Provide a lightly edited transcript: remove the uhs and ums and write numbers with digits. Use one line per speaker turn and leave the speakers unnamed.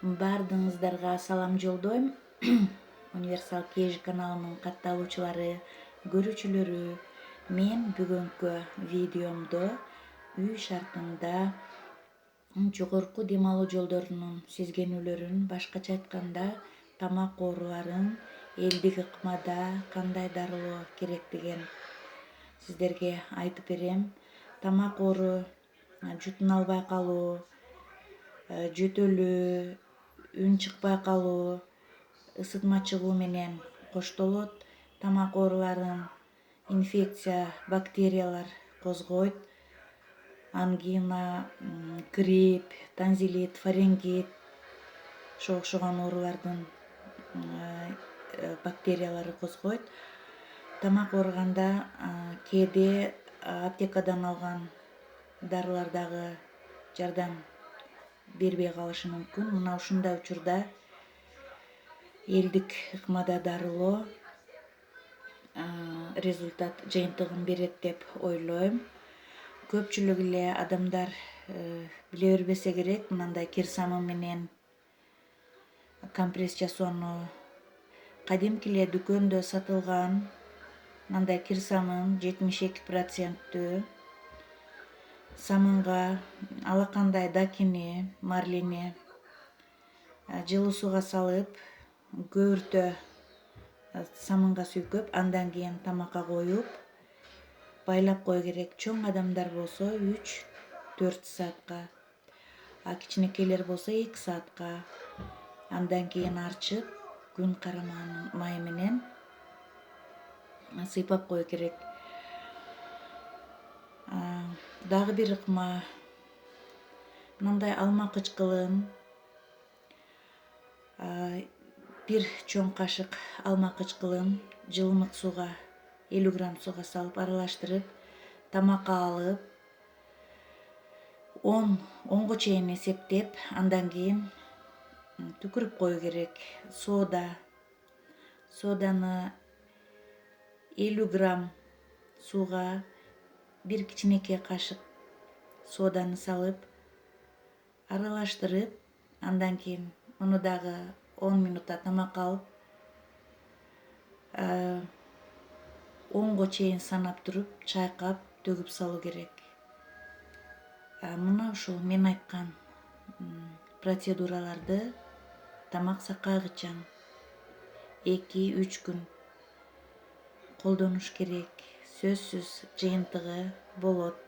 Бардыгыңыздарга салам жолдойм. Универсал KG каналынын катталуучулары, көрүүчүлөрү, мен бүгүнкү видеомдо үй шартында жогорку дем алуу жолдорунун сезгенүүлөрүн, башкача айтканда тамак ооруларын элдик ыкмада кандай дарылоо керектигин сиздерге айтып берем. Тамак оору, жутун албай калуу, жөтөлүү, үн чыкпай калуу, ысытма чыгуу менен коштолот. Тамак ооруларын инфекция, бактериялар козгойт. Ангина, грипп, танзилит, фарингит, ошого окшогон оорулардын бактериялары козгойт. Тамак ооруганда кээде аптекадан алган дарылар дагы жардам бербей калышы мүмкүн. Мына ушундай учурда элдик ыкмада дарылоо результат жыйынтыгын берет деп ойлойм. Көпчүлүк эле адамдар биле бербесе керек, мындай кирсамын менен компресс жасоону. Кадимки эле дүкөндө сатылган мындай кирсамын 72% самынга алакандай дакини, марлени жылуу сууга салып, көбүртө самынга сүйкөп, андан кийин тамакка коюп байлап кою керек. Чоң адамдар болсо 3-4 саатка, кичинекейлер болсо 2 саатка. Андан кийин арчып, күн карамагынын майы менен сыйпап кою керек. Дагы бир ыкма, мындай алма кычкылын, бир чоң кашык алма кычкылын жылымык сууга 50 грамм сууга салып аралаштырып, тамакка алып, 10 чейин эсептеп, андан кийин түкүрүп кою керек. Соданы 50 грамм сууга бир кичинекей кашык соданы салып аралаштырып, андан кийин муну дагы 10 минутта тамакка алып, 10 чейин санап туруп, чайкап, төгүп салуу керек. Мына ушул мен айткан процедураларды тамак сакайгычан 2-3 күн колдонуш керек. Сөзсүз жыйынтыгы болот.